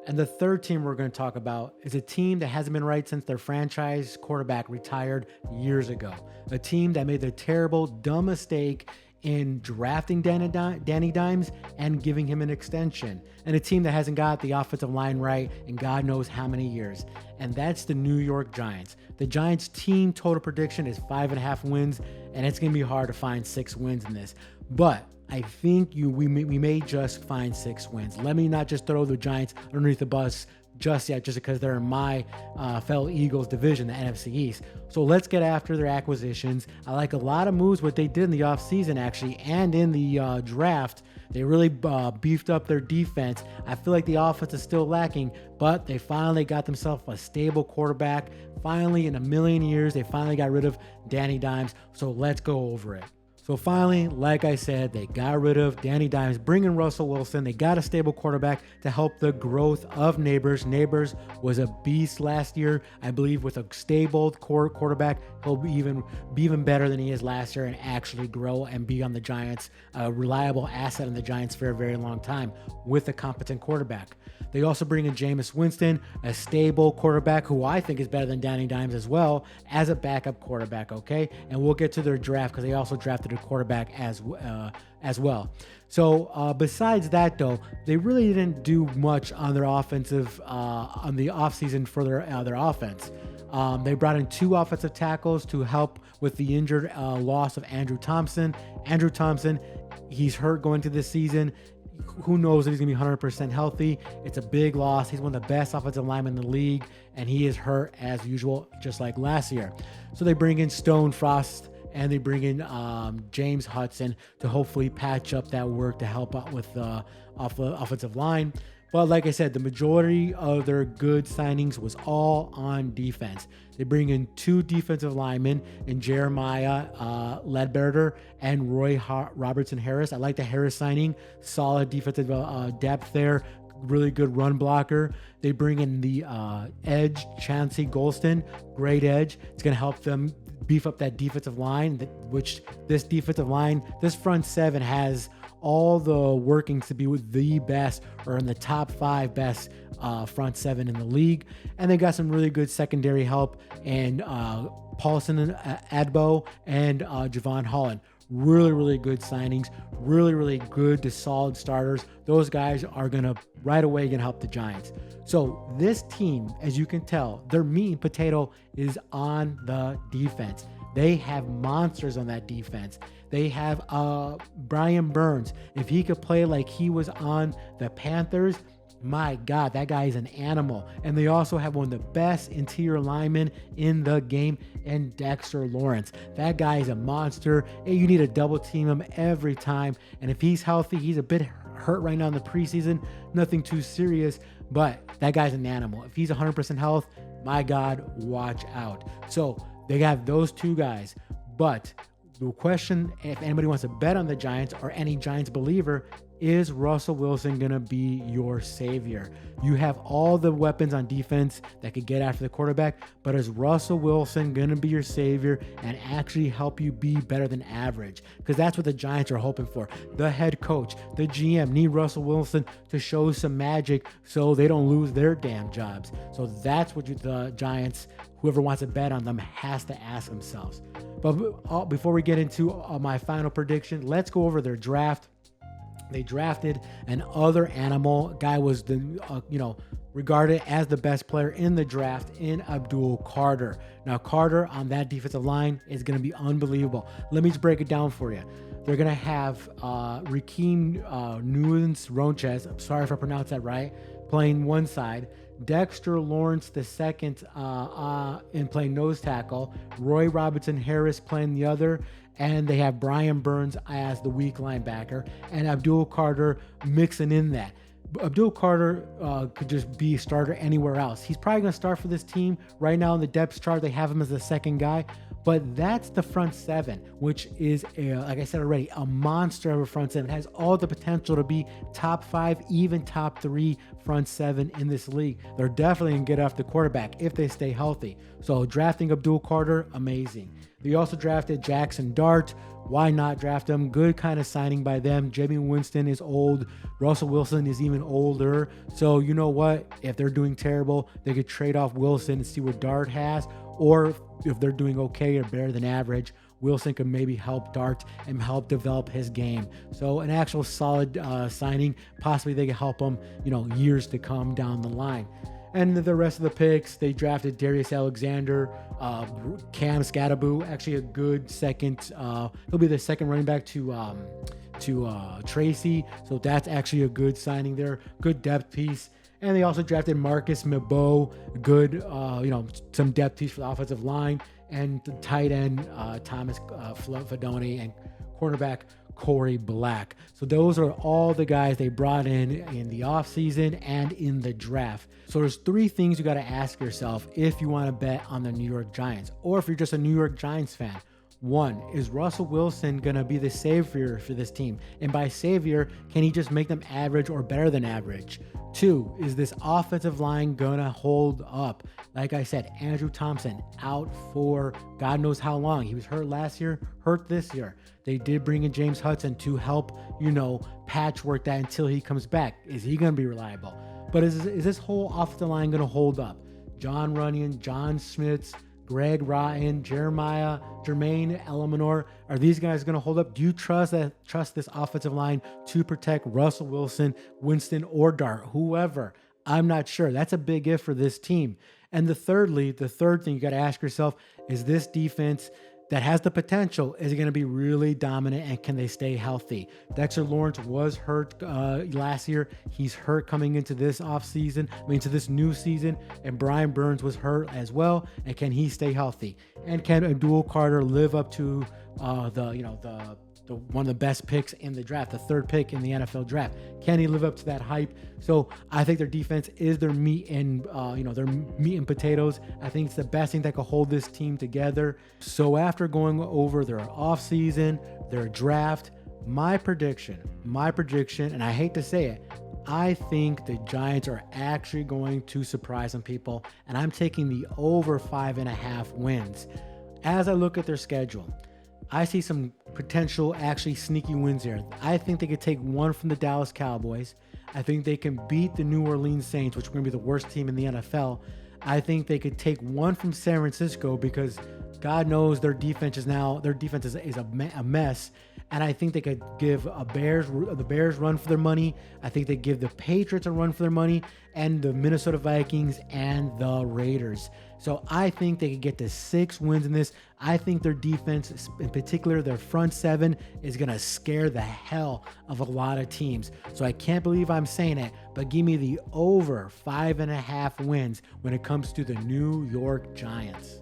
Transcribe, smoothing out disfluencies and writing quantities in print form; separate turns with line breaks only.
And the third team we're going to talk about is a team that hasn't been right since their franchise quarterback retired years ago. A team that made the terrible, dumb mistake in drafting Danny Dimes and giving him an extension. And a team that hasn't got the offensive line right in God knows how many years. And that's the New York Giants. The Giants team total prediction is 5.5 wins, and it's going to be hard to find 6 wins in this. But I think we may just find 6 wins. Let me not just throw the Giants underneath the bus just yet, just because they're in my fellow Eagles division, the NFC East. So let's get after their acquisitions. I like a lot of moves, what they did in the offseason, actually, and in the draft. They really beefed up their defense. I feel like the offense is still lacking, but they finally got themselves a stable quarterback. Finally, in a million years, they finally got rid of Danny Dimes. So let's go over it. So finally, like I said, they got rid of Danny Dimes, bringing Russell Wilson. They got a stable quarterback to help the growth of Neighbors. Neighbors was a beast last year. I believe with a stable quarterback, he'll be even better than he is last year and actually grow and be on the Giants, a reliable asset on the Giants for a very long time with a competent quarterback. They also bring in Jameis Winston, a stable quarterback who I think is better than Danny Dimes as well, as a backup quarterback, okay? And we'll get to their draft because they also drafted a quarterback as well. So besides that, though, they really didn't do much on their offensive, on the offseason for their offense. They brought in 2 offensive tackles to help with the injured loss of Andrew Thompson. Andrew Thompson, he's hurt going to this season. Who knows if he's going to be 100% healthy. It's a big loss. He's one of the best offensive linemen in the league, and he is hurt as usual, just like last year. So they bring in Stone Frost, and they bring in James Hudson to hopefully patch up that work to help out with the offensive line. But like I said, the majority of their good signings was all on defense. They bring in 2 defensive linemen in Jeremiah Ledbetter and Roy Robertson Harris. I like the Harris signing. Solid defensive depth there. Really good run blocker. They bring in the edge, Chauncey Golston. Great edge. It's going to help them beef up that defensive line, which this defensive line, this front 7 has all the workings to be with the best or in the top 5 best front 7 in the league. And they got some really good secondary help and Paulson and Adbo and Javon Holland. Really, really good signings. Really, really good to solid starters. Those guys are going to right away going to help the Giants. So this team, as you can tell, their meat and potato is on the defense. They have monsters on that defense. They have Brian Burns. If he could play like he was on the Panthers, my God, that guy is an animal. And they also have one of the best interior linemen in the game, and Dexter Lawrence. That guy is a monster. You need to double team him every time. And if he's healthy, he's a bit hurt right now in the preseason. Nothing too serious, but that guy's an animal. If he's 100% health, my God, watch out. So they have those 2 guys. But the question, if anybody wants to bet on the Giants or any Giants believer, is Russell Wilson going to be your savior? You have all the weapons on defense that could get after the quarterback, but is Russell Wilson going to be your savior and actually help you be better than average? Because that's what the Giants are hoping for. The head coach, the GM need Russell Wilson to show some magic so they don't lose their damn jobs. So that's what the Giants, whoever wants to bet on them, has to ask themselves. But before we get into my final prediction, let's go over their draft. They drafted an other animal. Guy was regarded as the best player in the draft in Abdul Carter. Now Carter on that defensive line is going to be unbelievable. Let me just break it down for you. They're going to have Rakeem Nunez-Ronchez, I'm sorry if I pronounced that right, playing one side. Dexter Lawrence the second in playing nose tackle. Roy Robertson Harris playing the other. And they have Brian Burns as the weak linebacker and Abdul Carter mixing in that. Abdul Carter could just be a starter anywhere else. He's probably going to start for this team. Right now in the depth chart, they have him as the second guy. But that's the front 7, which is, like I said already, a monster of a front 7. It has all the potential to be top 5, even top 3 front 7 in this league. They're definitely going to get off the quarterback if they stay healthy. So drafting Abdul Carter, amazing. They also drafted Jackson Dart. Why not draft him? Good kind of signing by them. Jamie Winston is old. Russell Wilson is even older. So you know what? If they're doing terrible, they could trade off Wilson and see what Dart has. Or if they're doing okay or better than average, Wilson could maybe help Dart and help develop his game. So an actual solid signing. Possibly they could help him, years to come down the line. And the rest of the picks, they drafted Darius Alexander, Cam Scatterboo, actually a good second. He'll be the second running back to Tracy. So that's actually a good signing there. Good depth piece. And they also drafted Marcus Mebo, good, some depth piece for the offensive line, and the tight end Thomas Fadoni, and cornerback Corey Black. So those are all the guys they brought in the offseason and in the draft. So there's three things you got to ask yourself if you want to bet on the New York Giants, or if you're just a New York Giants fan. One, is Russell Wilson going to be the savior for this team? And by savior, can he just make them average or better than average? Two, is this offensive line going to hold up? Like I said, Andrew Thompson out for God knows how long. He was hurt last year, hurt this year. They did bring in James Hudson to help, patchwork that until he comes back. Is he going to be reliable? But is this whole offensive line going to hold up? John Runyon, John Schmitz, Greg Rotten, Jermaine Eleanor, are these guys going to hold up? Do you trust this offensive line to protect Russell Wilson, Winston, or Dart, whoever? I'm not sure. That's a big if for this team. And the third thing you got to ask yourself is, this defense that has the potential, is it going to be really dominant, and can they stay healthy? Dexter Lawrence was hurt last year. He's hurt coming into this into this new season, and Brian Burns was hurt as well. And can he stay healthy? And can Abdul Carter live up to one of the best picks in the draft, the third pick in the NFL draft? Can he live up to that hype? So I think their defense is their meat and potatoes. I think it's the best thing that could hold this team together. So after going over their offseason, their draft, my prediction, and I hate to say it, I think the Giants are actually going to surprise some people, and I'm taking the over 5.5 wins. As I look at their schedule, I see some potential actually sneaky wins here. I think they could take one from the Dallas Cowboys. I think they can beat the New Orleans Saints, which are going to be the worst team in the NFL. I think they could take one from San Francisco, because God knows their defense is a mess. And I think they could give the Bears run for their money. I think they give the Patriots a run for their money, and the Minnesota Vikings and the Raiders. So I think they could get to 6 wins in this. I think their defense, in particular their front seven, is going to scare the hell of a lot of teams. So I can't believe I'm saying it, but give me the over 5.5 wins when it comes to the New York Giants.